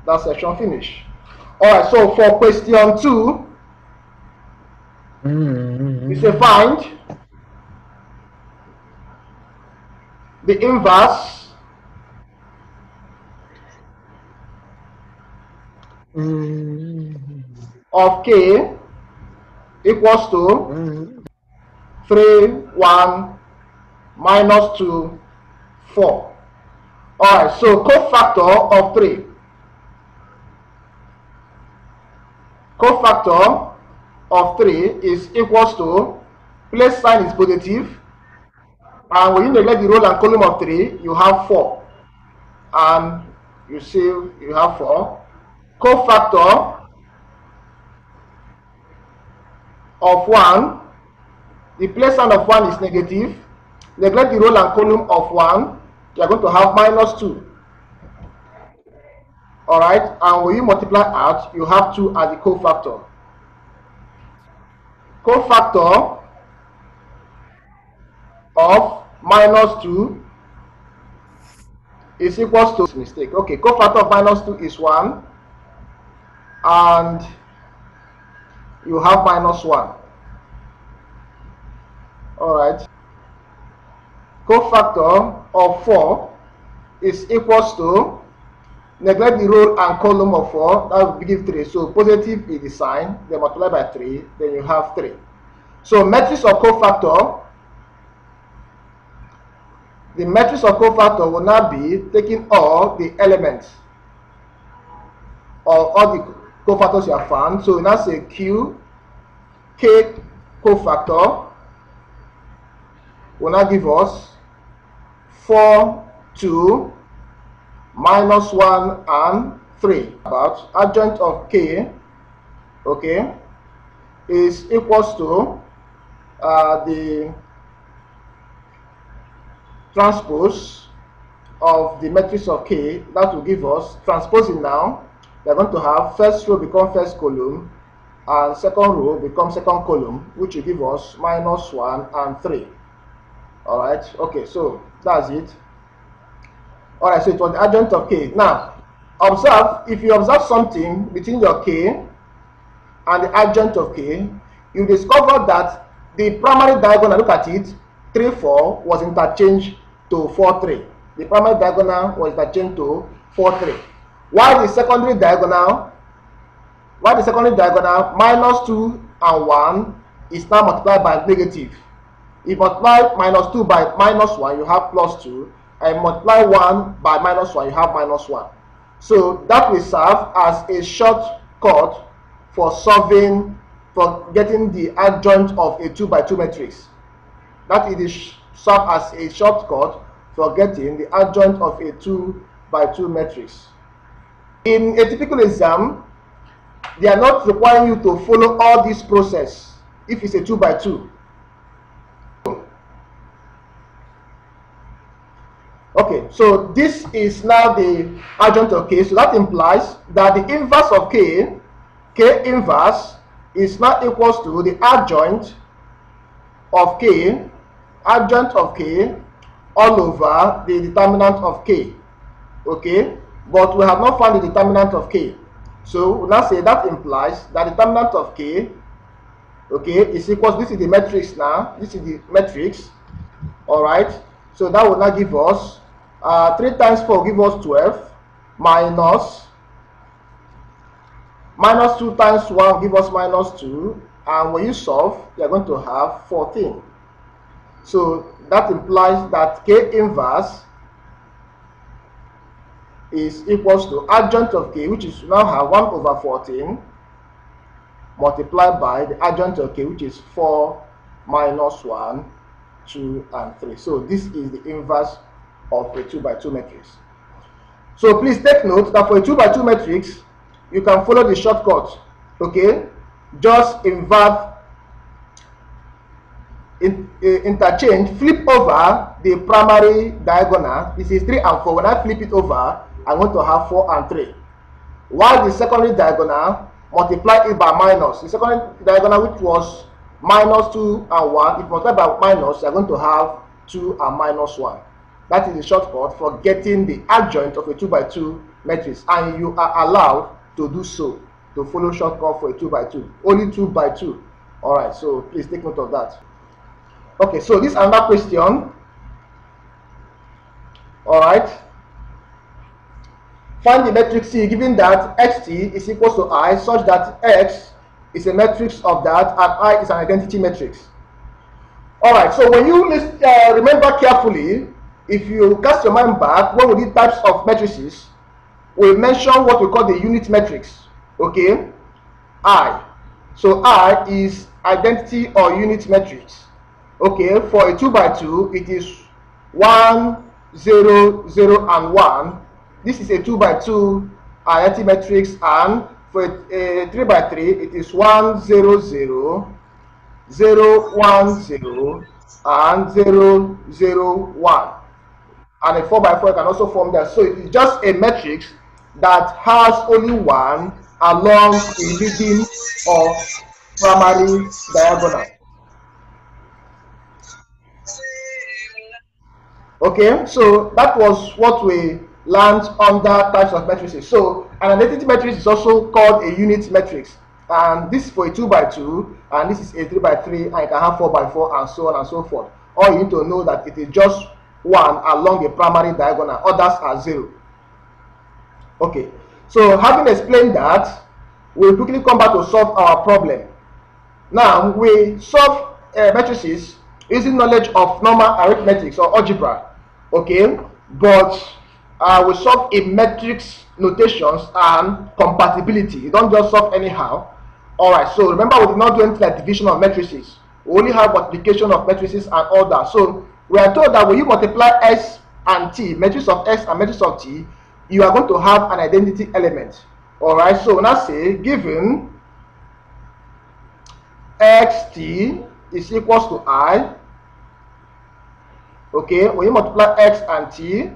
That section finish. Alright, so for question 2, we say find the inverse of k equals to 3, 1, minus 2, 4. Alright, so cofactor of 3. Cofactor of 3 is equals to, place sign is positive, and when you neglect the row and column of 3, you have 4. And you see you have 4. Cofactor of 1, the place sign of 1 is negative. Neglect the row and column of 1, you are going to have minus 2. Alright, and when you multiply out, you have 2 as the cofactor. Cofactor of minus 2 is equals to mistake. Okay, cofactor of minus 2 is 1, and you have minus 1. Alright. Cofactor of 4 is equals to, neglect the row and column of 4, that will give 3. So positive is the sign, then multiply by 3, then you have 3. So matrix of cofactor, the matrix of cofactor will now be taking all the elements or all the cofactors you have found. So we now say Q, K cofactor will now give us 4, 2, minus 1, and 3. About adjoint of K, okay, is equals to the transpose of the matrix of K. That will give us, transposing now, we are going to have first row become first column, and second row become second column, which will give us minus 1 and 3. Alright, okay, so that's it. Alright, so it was the adjoint of K. Now, observe, if you observe something between your K and the adjoint of K, you discover that the primary diagonal, look at it, 3, 4 was interchanged to 4, 3. The primary diagonal was interchanged to 4, 3. While the secondary diagonal, minus 2 and 1 is now multiplied by negative. If you multiply minus 2 by minus 1, you have plus 2. And multiply 1 by minus 1, you have minus 1. So that will serve as a shortcut for solving, for getting the adjoint of a 2 by 2 matrix. That is serve as a shortcut for getting the adjoint of a 2 by 2 matrix. In a typical exam, they are not requiring you to follow all this process if it's a 2 by 2. Okay, so this is now the adjoint of K. So that implies that the inverse of K, K inverse, is now equals to the adjoint of K all over the determinant of K. Okay, but we have not found the determinant of K. So we now say that implies that the determinant of K, okay, is equals, this is the matrix now, this is the matrix. Alright, so that will now give us 3 times 4 give us 12, minus 2 times 1 give us minus 2, and when you solve, you are going to have 14. So that implies that K inverse is equals to adjoint of K, which is now have 1 over 14, multiplied by the adjoint of K, which is 4 minus 1, 2, and 3. So this is the inverse of a 2 by 2 matrix. So please take note that for a 2 by 2 matrix, you can follow the shortcut. Okay, just invert, interchange, flip over the primary diagonal. This is 3 and 4. When I flip it over, I'm going to have 4 and 3. While the secondary diagonal, multiply it by minus. The secondary diagonal, which was minus 2 and 1, if multiplied by minus, you're going to have 2 and minus 1. That is the shortcut for getting the adjoint of a 2 by 2 matrix, and you are allowed to do so, to follow shortcut for a 2 by 2, only 2 by 2. All right, so please take note of that. Okay, so this is another question. All right, find the matrix C given that xt is equal to I such that x is a matrix of that and I is an identity matrix. All right, so when you remember carefully, if you cast your mind back, when we did types of matrices, we mentioned what we call the unit matrix. Okay, I. So I is identity or unit matrix. Okay, for a 2 by 2, it is 1, 0, 0, and 1. This is a 2 by 2 identity matrix, and for a 3 by 3, it is 1, 0, 0, 0, 1, 0, and 0, 0, 1. And a 4 by 4 can also form that. So it is just a matrix that has only one along a leading of primary diagonal. Okay, so that was what we learned under types of matrices. So an identity matrix is also called a unit matrix, and this is for a 2 by 2, and this is a 3 by 3, and you can have 4 by 4, and so on and so forth. All you need to know that it is just one along the primary diagonal, others are 0. Okay, so having explained that, we'll quickly come back to solve our problem. Now, we solve matrices using knowledge of normal arithmetic or algebra. Okay, but we solve in matrix notations and compatibility. You don't just solve anyhow. All right, so remember, we did not do anything like division of matrices. We only have multiplication of matrices and all that. So we are told that when you multiply S and T, matrix of S and matrix of T, you are going to have an identity element. All right, so when I say given xt is equals to I, okay, when you multiply x and t,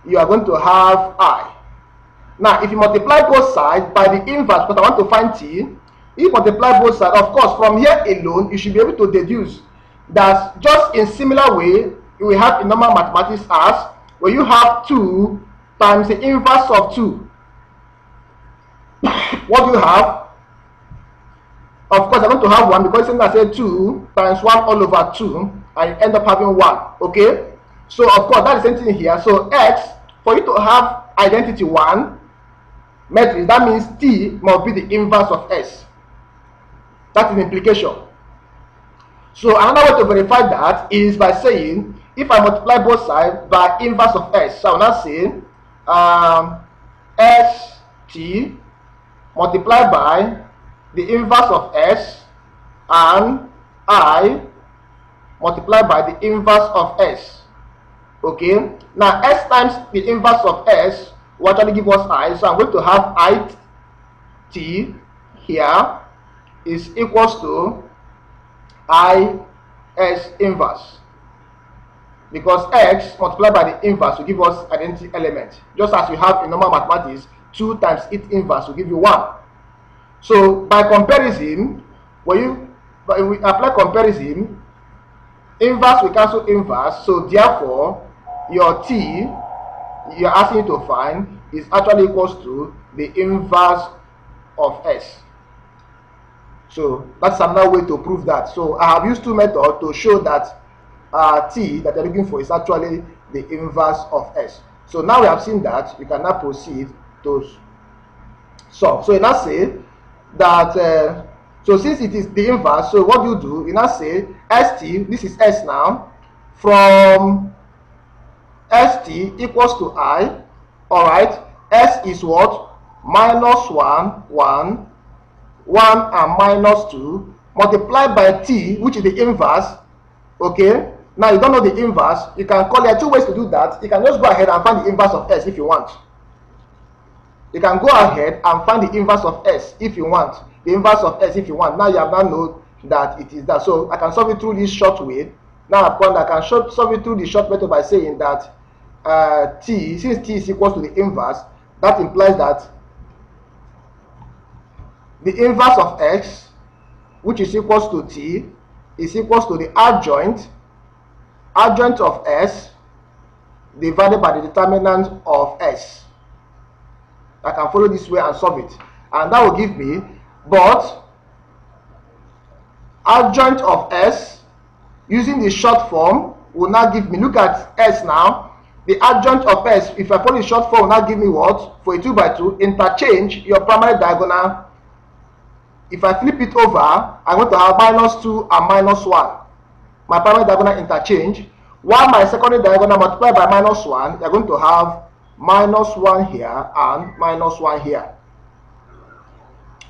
you are going to have I. Now, if you multiply both sides by the inverse, because I want to find t, if you multiply both sides, of course, from here alone, you should be able to deduce that just in similar way we have in normal mathematics as when you have 2 times the inverse of 2. What do you have? Of course, I'm going to have 1 because since I said 2 times 1 all over 2, I end up having 1. Okay? So, of course, that is the same thing here. So, x, for you to have identity 1 matrix, that means t must be the inverse of s. That is the implication. So, another way to verify that is by saying, if I multiply both sides by inverse of s, so I will now say st multiplied by the inverse of s and I multiplied by the inverse of s. Okay, now s times the inverse of s will actually give us I, so I'm going to have it here is equals to is inverse, because x multiplied by the inverse will give us identity element, just as we have in normal mathematics. 2 times its inverse will give you 1. So by comparison, when we apply comparison, inverse will cancel inverse, so therefore your t you're asking you to find is actually equals to the inverse of s. So that's another way to prove that. So I have used 2 methods to show that t that you're looking for is actually the inverse of s. So now we have seen that, we can now proceed to solve. So you now say that so since it is the inverse, so what you do, you now say st, this is s now, from st equals to I. All right, s is what? Minus 1, 1, 1 and minus 2 multiplied by t, which is the inverse. Okay, now you don't know the inverse, you can call, there are 2 ways to do that. You can just go ahead and find the inverse of s if you want. You can go ahead and find the inverse of s if you want. The inverse of s if you want. Now you have now known that it is that. So I can solve it through this short way. Now I can solve it through the short method by saying that t, since t is equal to the inverse, that implies that the inverse of x, which is equals to t, is equals to the adjoint of s divided by the determinant of s. I can follow this way and solve it. And that will give me, but adjoint of S using the short form will now give me, look at S now. The adjoint of S, if I follow the short form, will now give me what? For a 2 by 2, interchange your primary diagonal. If I flip it over, I'm going to have -2 and -1. My primary diagonal interchange. While my secondary diagonal multiplied by -1, you're going to have -1 here and -1 here.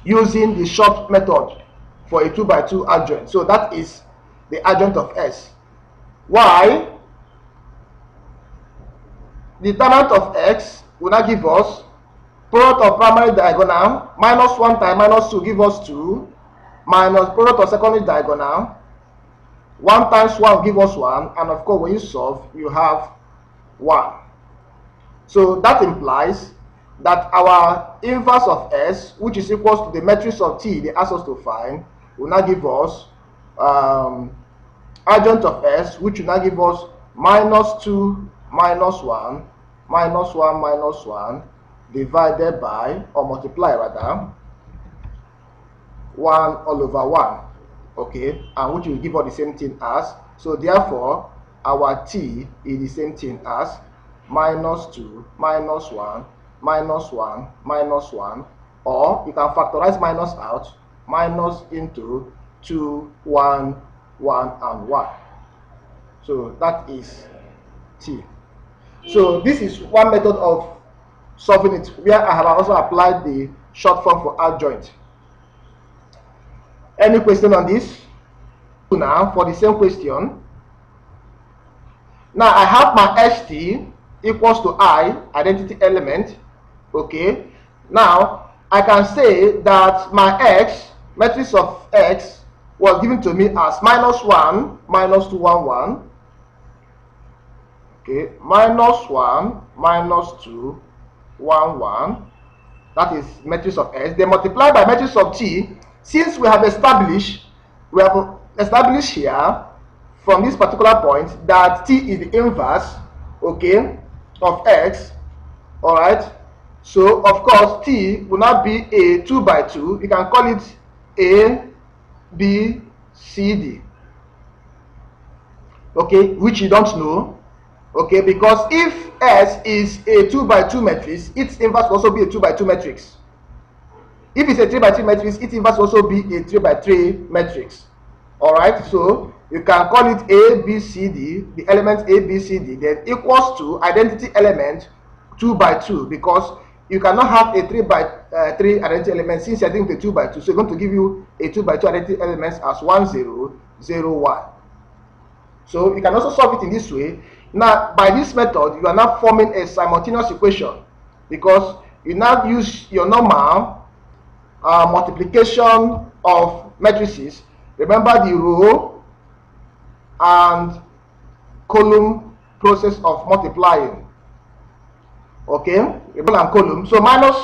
Using the short method for a 2 by 2 adjoint. So that is the adjoint of S. Why? The determinant of X will now give us product of primary diagonal, -1 times -2 give us 2, minus product of secondary diagonal, 1 times 1 give us 1, and of course when you solve, you have 1. So that implies that our inverse of S, which is equals to the matrix of T they asked us to find, will now give us adjoint of S, which will now give us -2 -1 -1 -1 divided by, or multiply rather, 1 all over 1. Okay, and which will give us the same thing as, so therefore our T is the same thing as -2 -1 -1 -1, or you can factorize minus out, minus into 2 1 1 and 1. So that is T. So this is one method of solving it, where I have also applied the short form for adjoint. Any question on this? Now for the same question. Now I have my HT equals to I, identity element. Okay. Now I can say that my X, matrix of X, was given to me as -1 -2 1 1. Okay, -1 -2 1 1. That is matrix of S. They multiply by matrix of T. Since we have established here from this particular point that T is the inverse, okay, of X. All right. So of course T will not be a 2 by 2. You can call it A, B, C, D. Okay, which you don't know. Okay, because if S is a 2 by 2 matrix, its inverse will also be a 2 by 2 matrix. If it's a 3 by 3 matrix, its inverse will also be a 3 by 3 matrix. Alright, so you can call it A, B, C, D, the elements A, B, C, D, then equals to identity element 2 by 2, because you cannot have a 3 by 3 identity element since you're doing the 2 by 2. So it's going to give you a 2 by 2 identity elements as 1 0 0 1. So you can also solve it in this way. Now, by this method, you are now forming a simultaneous equation, because you now use your normal multiplication of matrices. Remember the row and column process of multiplying. Okay, row and column. So minus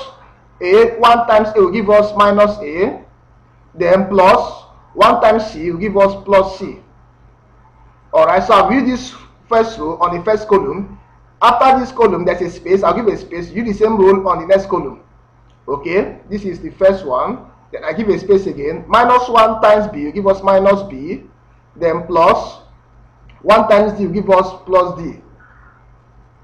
A, 1 times A will give us minus A, then plus 1 times C will give us plus C. Alright, so I'll use this first row on the first column. After this column, there's a space. I'll give a space. Use the same rule on the next column. Okay, this is the first one. Then I give a space again. Minus 1 times B will give us minus B. Then plus 1 times D will give us plus D.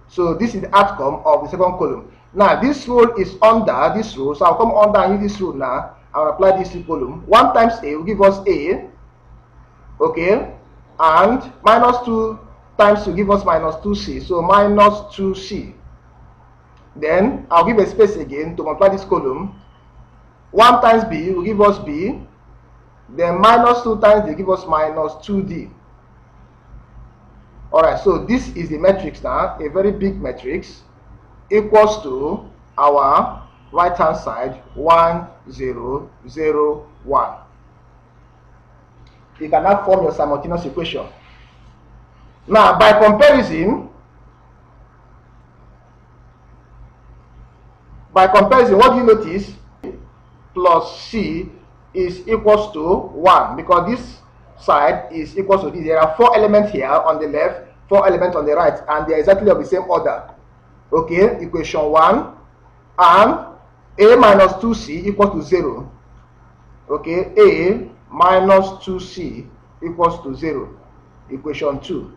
So this is the outcome of the second column. Now this rule is under this rule. So I'll come under and use this rule now. I'll apply this to column. 1 times A will give us A. Okay, and minus 2 times will give us minus 2C. So minus 2C. Then I'll give a space again to multiply this column. 1 times B will give us B. Then minus 2 times they give us minus 2D. Alright, so this is the matrix now, a very big matrix, equals to our right hand side 1 0 0 1. You can now form your simultaneous equation. Now by comparison, what do you notice? Plus C is equals to 1, because this side is equals to this. There are 4 elements here on the left, 4 elements on the right, and they are exactly of the same order. Okay, equation 1, and A minus 2C equals to 0. Okay, A minus 2C equals to 0. Equation 2.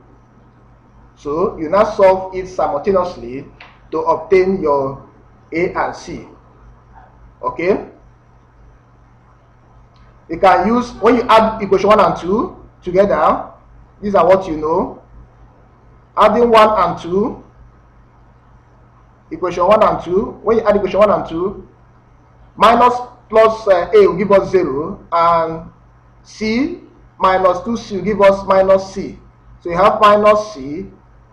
So you now solve it simultaneously to obtain your A and C. Okay? You can use, when you add equation 1 and 2 together, these are what you know. Adding 1 and 2, equation 1 and 2, when you add equation 1 and 2, minus plus A will give us 0, and C minus 2C will give us minus C. So you have minus C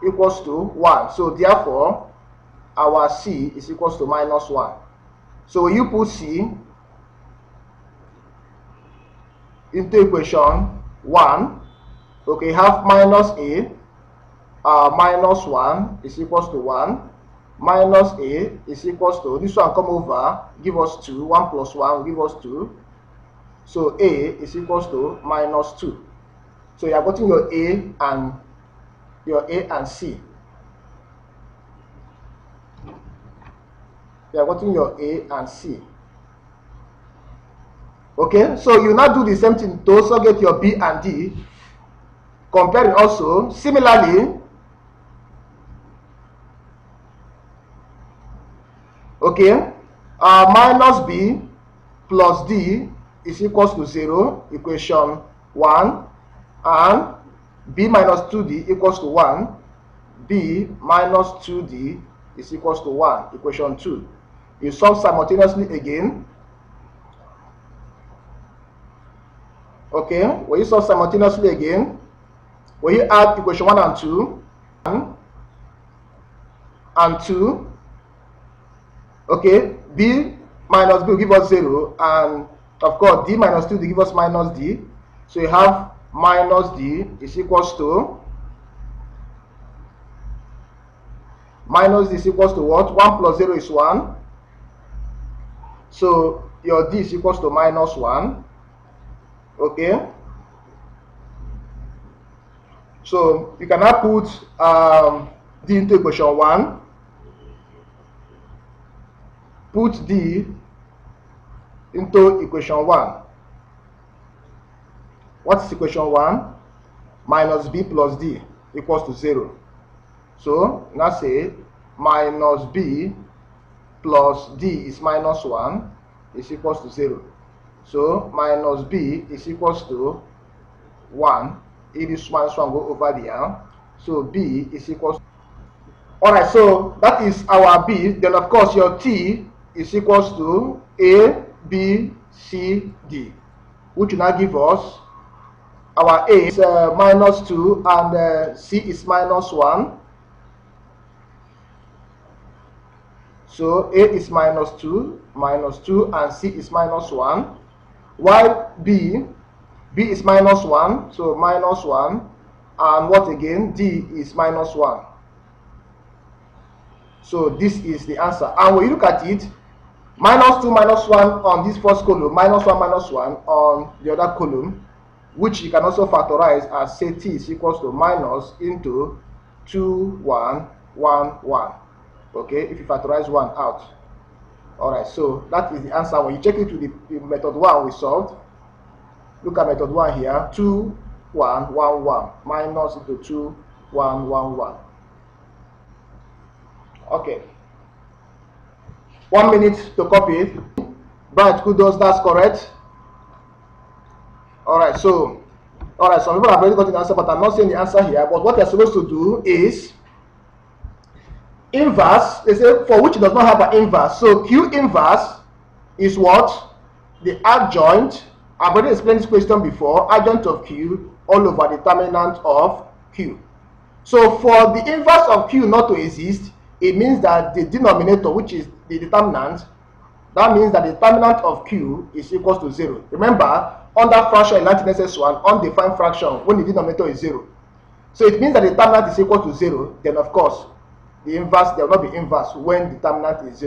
equals to 1. So therefore, our C is equals to minus 1. So when you put C into equation 1, okay, you have minus A minus 1 is equals to 1. Minus A is equals to, this one come over, give us 2. 1 plus 1 will give us 2. So A is equals to minus 2. So you are getting your A and C. You are getting your A and C. Okay, so you now do the same thing to also get your B and D. Comparing also, similarly, okay, minus B plus D is equals to 0, equation 1, and B minus 2D equals to 1, B minus 2D is equals to 1, equation 2. You solve simultaneously again. Okay, when you solve simultaneously again, when you add equation 1 and 2, 1 and 2, okay, B minus B will give us 0, and of course D minus 2 will give us minus D. So you have minus D is equals to, minus D is equals to what? 1 plus 0 is 1. So your D is equals to minus 1. Okay. So you can now put D into equation 1. Put D into equation 1. What is equation 1? Minus B plus D equals to 0. So now say minus B plus D is minus 1 is equals to 0. So minus B is equals to 1. If this minus 1 go over there, so B is equals to, alright, so that is our B. Then of course your T is equals to A, B, C, D, which will now give us our A is minus 2 and C is minus 1. So A is minus 2 and C is minus 1. While B is minus 1, so minus 1, and what again? D is minus 1. So this is the answer. And when you look at it, minus 2 minus 1 on this first column, minus 1 on the other column, which you can also factorize as say T is equals to minus into 2, 1, 1, 1. Okay, if you factorize 1 out. Alright, so that is the answer. When you check it to the method 1 we solved, look at method 1 here, 2, 1, 1, 1, minus into 2, 1, 1, 1. Okay. 1 minute to copy it. Bright, kudos, that's correct. Alright, so some people have already got the answer, but I'm not saying the answer here. But what you're supposed to do is inverse, they say, for which does not have an inverse. So Q inverse is what? The adjoint. I've already explained this question before. Adjoint of Q all over determinant of Q. So for the inverse of Q not to exist, it means that the denominator, which is the determinant, that means that the determinant of Q is equals to 0. Remember, under fraction in 19SS1, undefined fraction, when the denominator is 0. So it means that the determinant is equal to 0, then of course, the inverse, there will not be inverse when the determinant is 0.